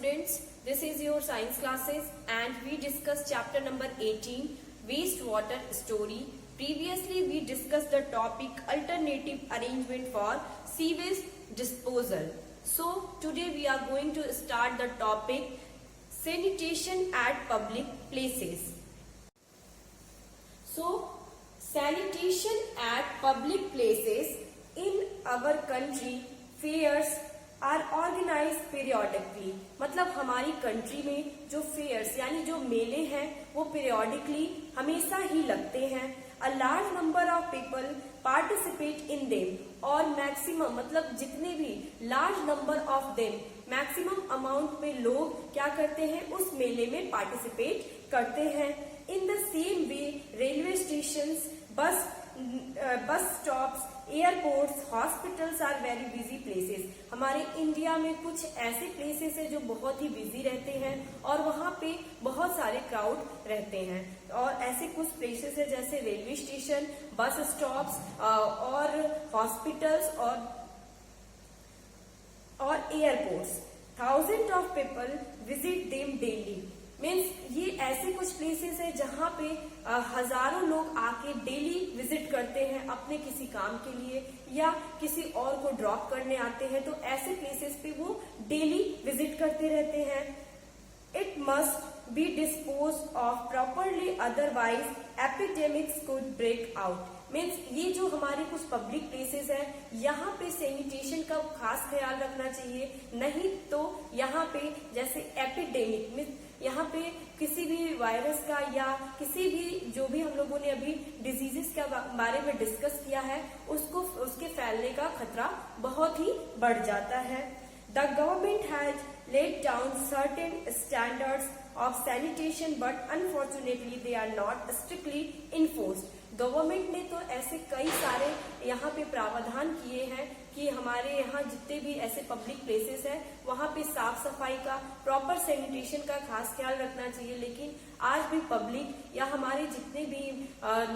students, this is your science classes and we discuss chapter number 18 wastewater story. Previously we discussed the topic alternative arrangement for sewage disposal. So today we are going to start the topic sanitation at public places. So sanitation at public places in our country, fairs are organize periodically, मतलब हमारी country में जो fears यानी जो मेले हैं वो periodically हमेशा ही लगते हैं. A large number of people participate in them और मैक्सिमम मतलब जितने भी large number of them maximum amount में लोग क्या करते हैं उस मेले में पार्टिसिपेट करते हैं. In the same way railway station, bus stops, airports, hospitals are very busy places. हमारे इंडिया में कुछ ऐसे प्लेसेस है जो बहुत ही बिजी रहते हैं और वहाँ पे बहुत सारे क्राउड रहते हैं. और ऐसे कुछ प्लेसेस है जैसे रेलवे स्टेशन, बस स्टॉप्स और हॉस्पिटल्स और airports. Thousand of people visit them daily. Means ये ऐसे कुछ प्लेसेस है जहाँ पे हजारों लोग आके डेली विजिट करते हैं अपने किसी काम के लिए या किसी और को ड्रॉप करने आते हैं. तो ऐसे प्लेसेस पे वो डेली विजिट करते रहते हैं. It must be dispose of properly otherwise epidemics could break out. Means ये जो हमारे कुछ पब्लिक प्लेसेस है यहाँ पे सैनिटेशन का खास ख्याल रखना चाहिए, नहीं तो यहाँ पे जैसे एपिडेमिक मीन्स यहाँ पे किसी भी वायरस का या किसी भी जो भी हम लोगों ने अभी डिजीजेस के बारे में डिस्कस किया है उसके फैलने का खतरा बहुत ही बढ़ जाता है. The government has laid down certain standards of sanitation but unfortunately they are not strictly enforced. Government ने तो ऐसे कई सारे यहाँ पे प्रावधान किए हैं कि हमारे यहाँ जितने भी ऐसे पब्लिक प्लेसेस है वहाँ पे साफ सफाई का, प्रॉपर सैनिटेशन का खास ख्याल रखना चाहिए. लेकिन आज भी पब्लिक या हमारे जितने भी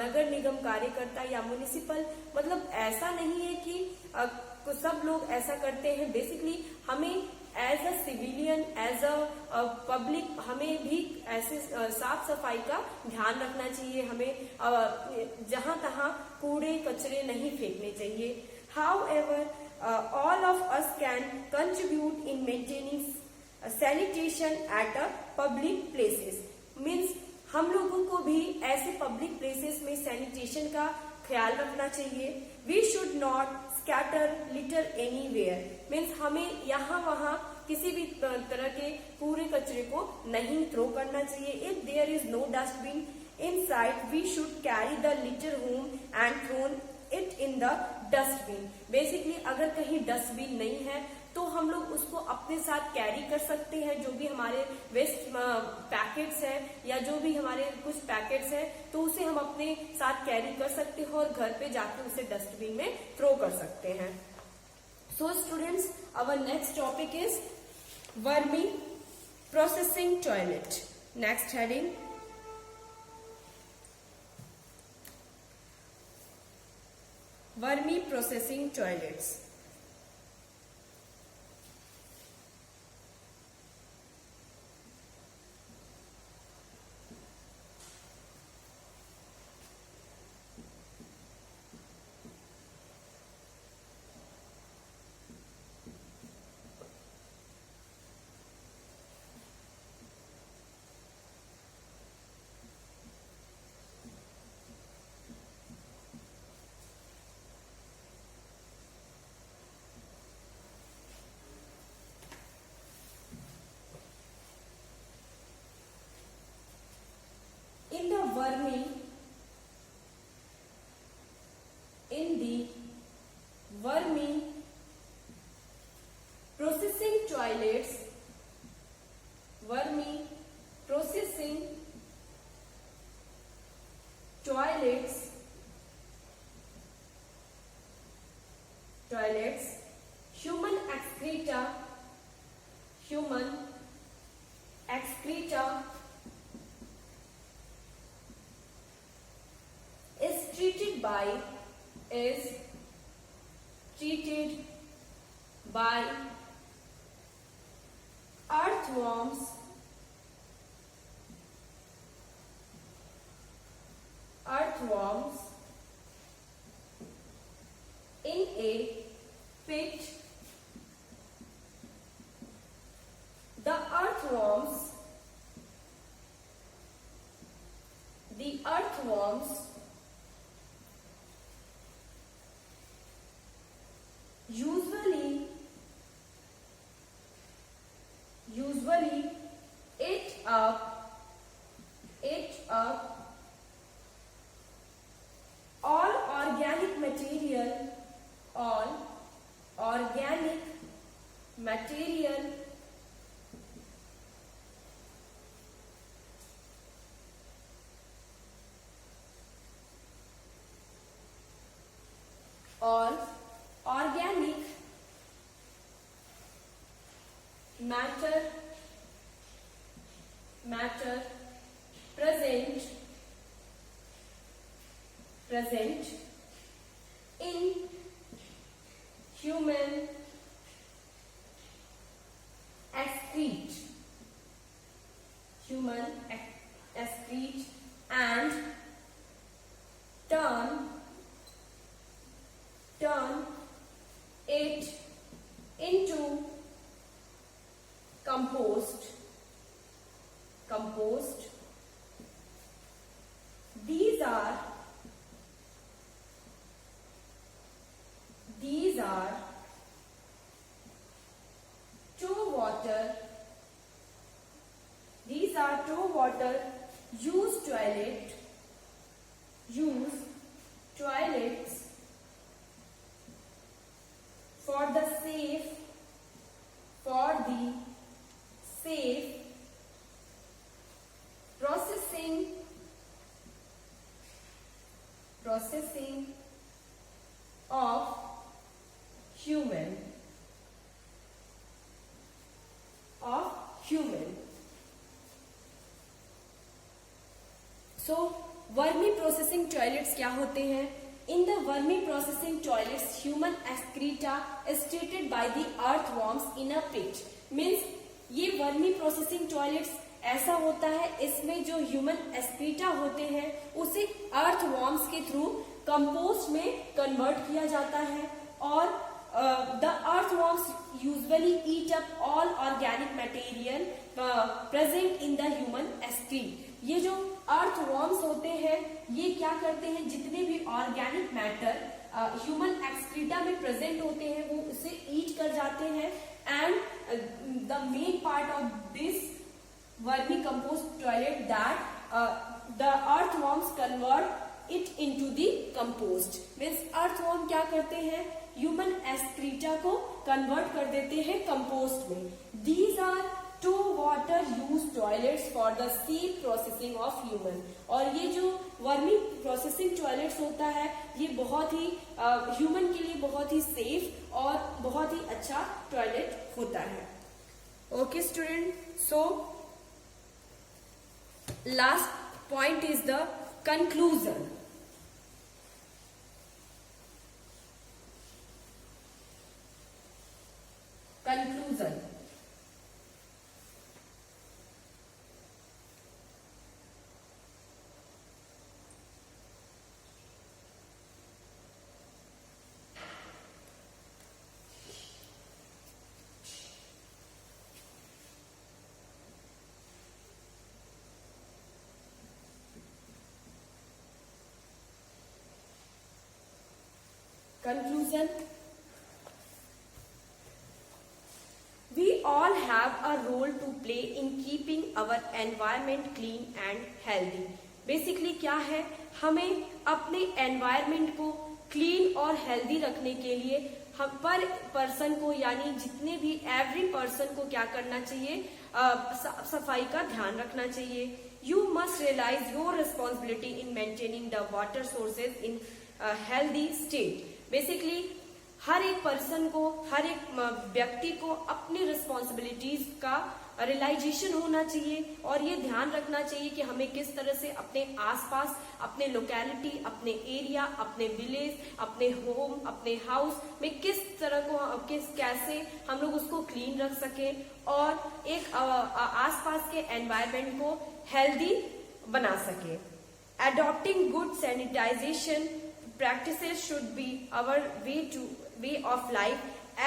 नगर निगम कार्यकर्ता या म्युनिसिपल, मतलब ऐसा नहीं है कि सब लोग ऐसा करते हैं. बेसिकली हमें as a civilian, as a public हमें भी ऐसे साफ सफाई का ध्यान रखना चाहिए. हमें जहां तहां कूड़े कचरे नहीं फेंकने चाहिए. However all of us can contribute in maintaining sanitation at a public places. Means हम लोगों को भी ऐसे पब्लिक प्लेसेस में सैनिटेशन का ख्याल रखना चाहिए. We should not scatter litter anywhere. Means हमें यहाँ वहाँ किसी भी तरह के कूड़े कचरे को नहीं थ्रो करना चाहिए. If there is no dustbin inside we should carry the litter home and thrown it in the dustbin. Basically अगर कहीं डस्टबिन नहीं है तो हम लोग उसको अपने साथ कैरी कर सकते हैं. जो भी हमारे वेस्ट पैकेट्स है या जो भी हमारे कुछ पैकेट्स है तो उसे हम अपने साथ कैरी कर सकते हैं और घर पे जाके उसे डस्टबिन में थ्रो कर सकते हैं. So students, our next topic is vermi processing toilet. Next heading vermi processing toilets. In the vermi processing toilets, vermi processing toilets, human excreta is treated by earth earthworms in a pit. The earthworms usually eat up all organic material or organic matter present in human excrete and turn it into compost. These are two water use toilets for the safe processing of human. So vermi processing toilets क्या होते हैं? In the vermi processing toilets, human excreta is treated by the earthworms in a pit. Means ये vermi processing toilets ऐसा होता है, इसमें जो human excreta होते हैं उसे अर्थवॉर्म्स के थ्रू कंपोस्ट में कन्वर्ट किया जाता है और the earthworms usually eat up all organic material present in the human excrete. ये जो अर्थवॉर्म्स होते हैं ये क्या करते हैं, जितने भी ऑर्गेनिक मैटर ह्यूमन एक्सक्रीटा में प्रेजेंट होते हैं वो उसे ईट कर जाते हैं and the main part of this vermi compost toilet that the earthworms convert it into the compost. Means earthworm क्या करते हैं, ह्यूमन एक्सक्रीटा को कन्वर्ट कर देते हैं कंपोस्ट में. These are two water use toilets for the safe processing of human. और ये जो वर्मी प्रोसेसिंग टॉयलेट्स होता है ये बहुत ही ह्यूमन के लिए बहुत ही सेफ और बहुत ही अच्छा टॉयलेट होता है. Okay student, so last point is the conclusion. Conclusion. We all have a role to play in keeping our environment clean and healthy. Basically क्या है, हमें अपने environment को clean और healthy रखने के लिए हम पर पर्सन को यानी जितने भी एवरी पर्सन को क्या करना चाहिए, सफाई का ध्यान रखना चाहिए. You must realize your responsibility in maintaining the water sources in a healthy state. Basically हर एक पर्सन को, हर एक व्यक्ति को अपनी रिस्पॉन्सिबिलिटीज का रियलाइजेशन होना चाहिए और ये ध्यान रखना चाहिए कि हमें किस तरह से अपने आसपास, अपने लोकेलिटी, अपने एरिया, अपने विलेज, अपने होम, अपने हाउस में किस तरह को कैसे हम लोग उसको क्लीन रख सकें और एक आसपास के एनवायरनमेंट को हेल्दी बना सके। Adopting good sanitization practices should be our way of life.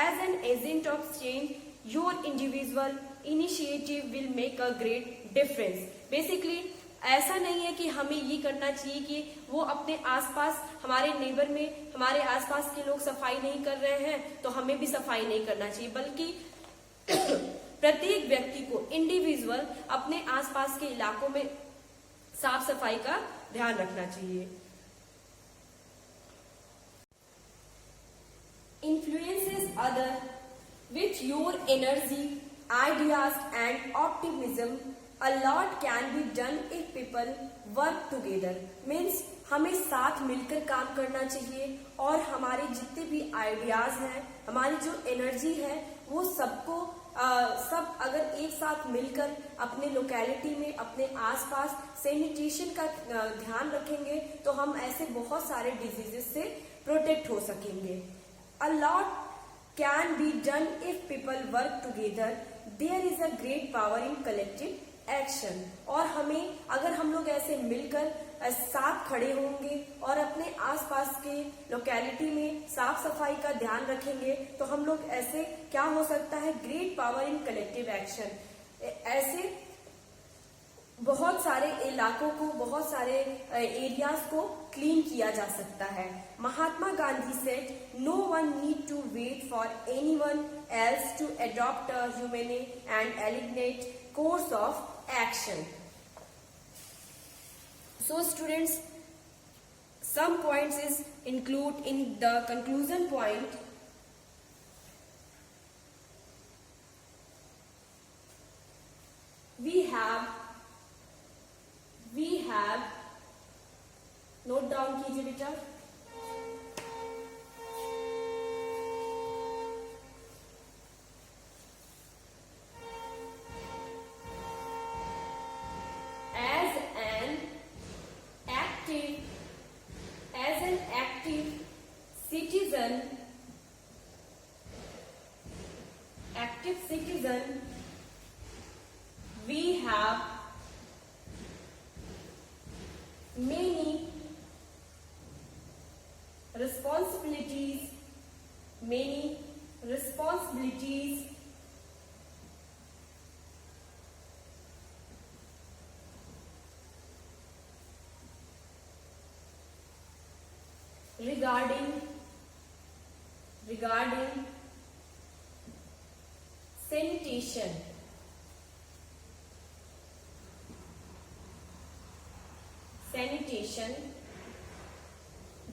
As an agent of change, your individual initiative will make a great difference. Basically, ऐसा नहीं है कि हमें ये करना चाहिए कि वो अपने आसपास, हमारे नेबर में हमारे आसपास के लोग सफाई नहीं कर रहे हैं तो हमें भी सफाई नहीं करना चाहिए, बल्कि प्रत्येक व्यक्ति को इंडिविजुअल अपने आसपास के इलाकों में साफ सफाई का ध्यान रखना चाहिए। Influences other with your energy, ideas and optimism. A lot can be done if people work together. Means हमें साथ मिलकर काम करना चाहिए और हमारे जितने भी आइडियाज हैं, हमारी जो एनर्जी है, वो सबको सब अगर एक साथ मिलकर अपने लोकेलिटी में, अपने आसपास सैनिटेशन का ध्यान रखेंगे तो हम ऐसे बहुत सारे डिजीजेस से प्रोटेक्ट हो सकेंगे। A lot can be done if people work together. There is a great power in collective action. और हमें, अगर हम लोग ऐसे मिलकर साथ खड़े होंगे और अपने आसपास के लोकेलिटी में साफ सफाई का ध्यान रखेंगे तो हम लोग ऐसे क्या हो सकता है, great power in collective action. ऐसे बहुत सारे इलाकों को, बहुत सारे एरियाज को क्लीन किया जा सकता है। Mahatma Gandhi said, no one need to wait for anyone else to adopt a human and enlightened course of action. So students, some points is include in the conclusion point. We have note down कीजिए बेटा। Active citizen, we have many responsibilities regarding sanitation.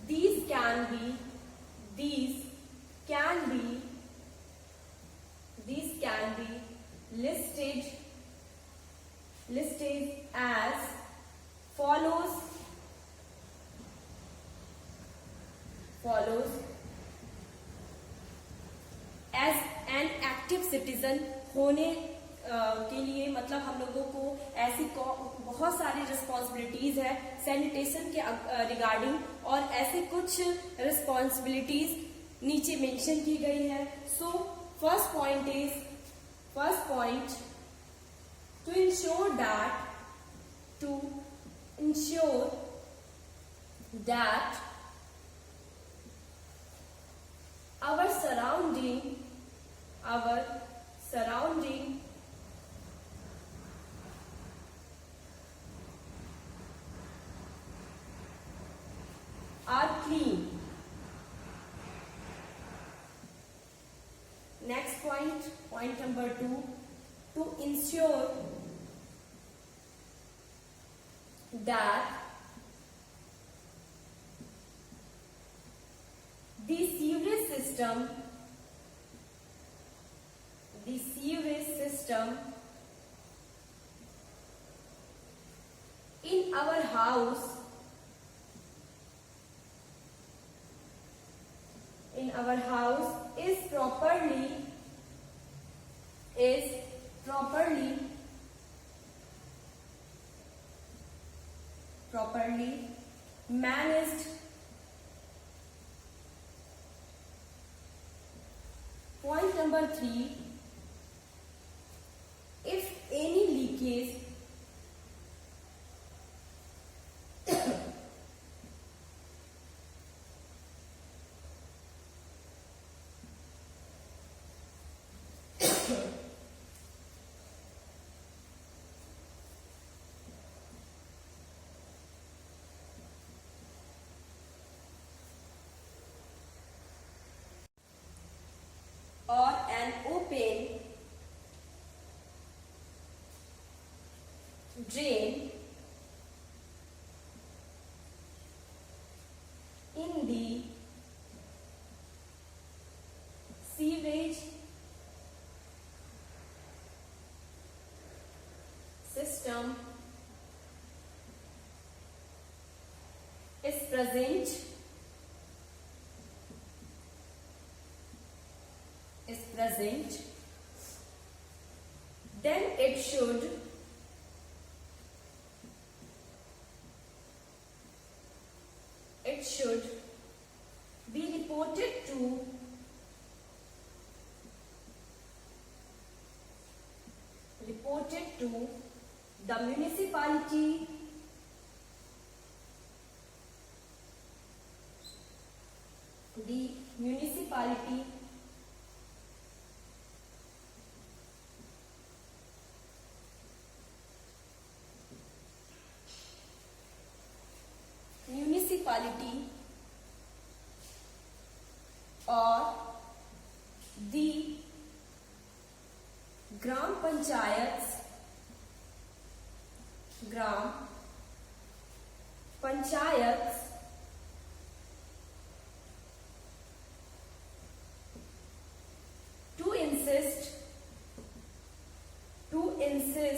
These can be listed as follows. As an active citizen होने के लिए मतलब हम लोगों को ऐसी बहुत सारी रिस्पॉन्सिबिलिटीज है सैनिटेशन के रिगार्डिंग, और ऐसे कुछ रिस्पॉन्सिबिलिटीज नीचे मेंशन की गई है। So first point two ensure that our surrounding are clean. Next point number 2, to ensure that the sewage system in our house our house is properly managed. Point number 3, if any leakage or an open drain in the sewage system is present, then it should be reported to the municipality or the gram panchayats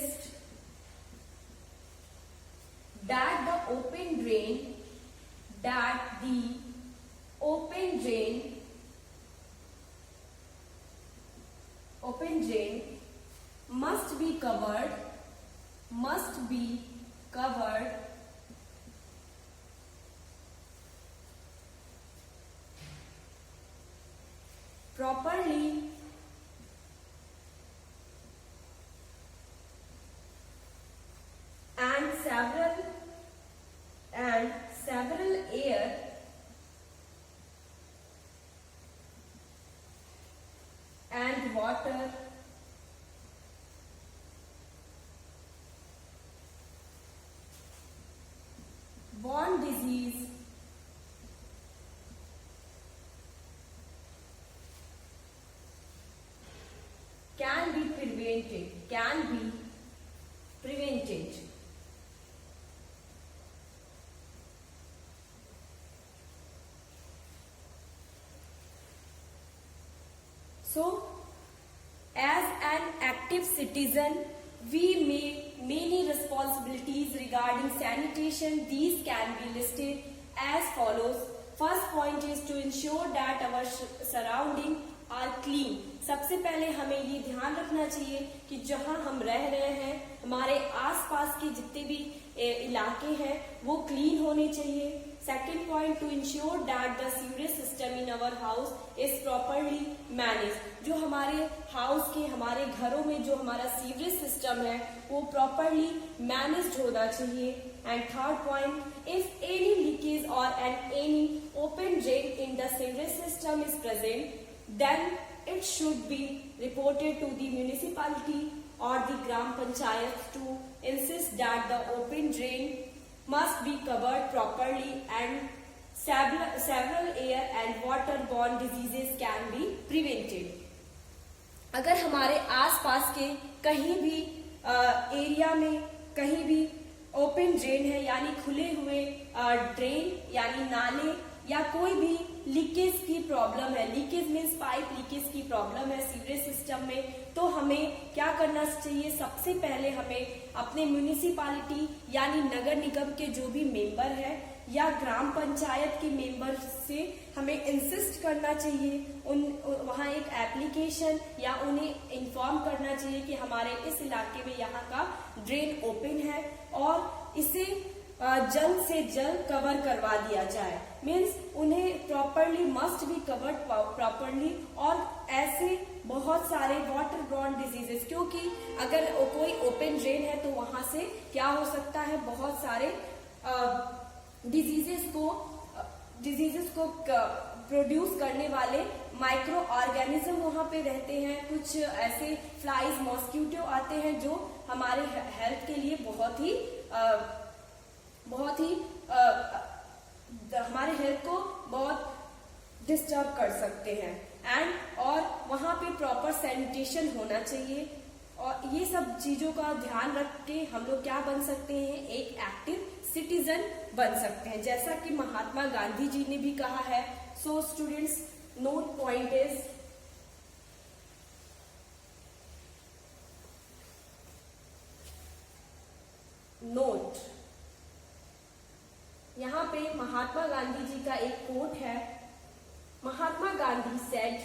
to insist that the open drain must be covered properly and several air and water borne disease can be prevented. So, as an active citizen, we make many responsibilities regarding sanitation. These can be listed as follows. First point is to ensure that our surrounding are clean. सबसे पहले हमें ये ध्यान रखना चाहिए कि जहां हम रह रहे हैं, हमारे आसपास के जितने भी इलाके हैं वो क्लीन होने चाहिए. Second point, to ensure that the sewage system in our house is properly managed. जो हमारे हाउस के, हमारे घरों में जो हमारा सीवरेज सिस्टम है वो प्रॉपरली मैनेज्ड होना चाहिए. And third point, if any leakage or any open drain in the sewage system is present, then it should be reported to the municipality or the gram panchayat to insist that the open drain must be covered properly and several air and water-borne diseases can be prevented. अगर हमारे आसपास के कहीं भी area में कहीं भी open drain है यानी खुले हुए ड्रेन यानी नाले या कोई भी लीकेज की प्रॉब्लम है, लीकेज मीन्स पाइप लीकेज की प्रॉब्लम है सीवरेज सिस्टम में, तो हमें क्या करना चाहिए? सबसे पहले हमें अपने म्यूनिसिपालिटी यानी नगर निगम के जो भी मेंबर है या ग्राम पंचायत के मेंबर से हमें इंसिस्ट करना चाहिए, वहाँ एक एप्लीकेशन या उन्हें इन्फॉर्म करना चाहिए कि हमारे इस इलाके में यहाँ का ड्रेन ओपन है और इसे जल्द से जल्द कवर करवा दिया जाए। मीन्स उन्हें properly must be covered properly. और ऐसे बहुत सारे वाटर बॉर्न डिजीजेस, क्योंकि अगर कोई ओपन ड्रेन है तो वहां से क्या हो सकता है, बहुत सारे डिजीजेस को प्रोड्यूस करने वाले माइक्रो ऑर्गेनिज्म वहां पे रहते हैं। कुछ ऐसे फ्लाइज, मॉस्किटो आते हैं जो हमारे हेल्थ के लिए बहुत ही हमारे हेल्थ को बहुत डिस्टर्ब कर सकते हैं। और वहां पे प्रॉपर सैनिटेशन होना चाहिए। और ये सब चीजों का ध्यान रख के हम लोग क्या बन सकते हैं, एक एक्टिव सिटीजन बन सकते हैं, जैसा कि महात्मा गांधी जी ने भी कहा है। So students, note point is note. यहाँ पे महात्मा गांधी जी का एक कोट है। Mahatma Gandhi said,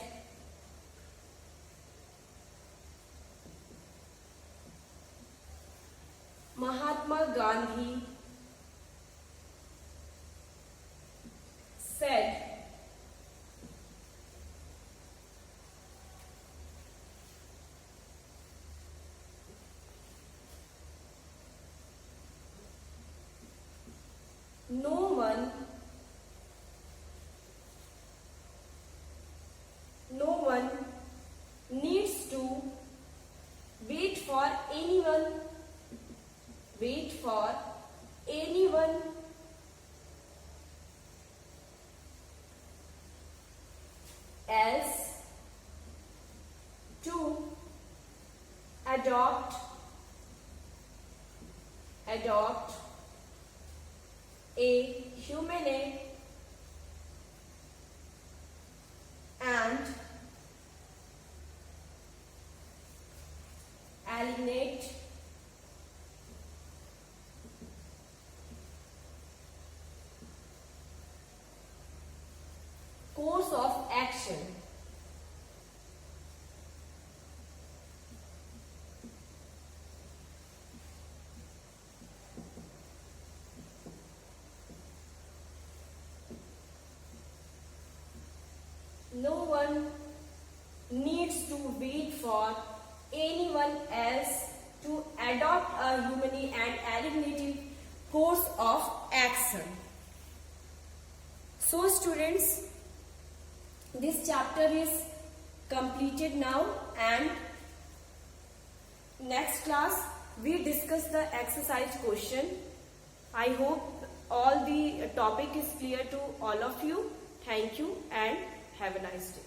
Mahatma Gandhi said, no one needs to wait for anyone else to adopt a humane and alienate course of action. No one needs to wait for anyone else to adopt a humane and alienative course of action. So students, this chapter is completed now, and next class we discuss the exercise question. I hope all the topic is clear to all of you. Thank you and have a nice day.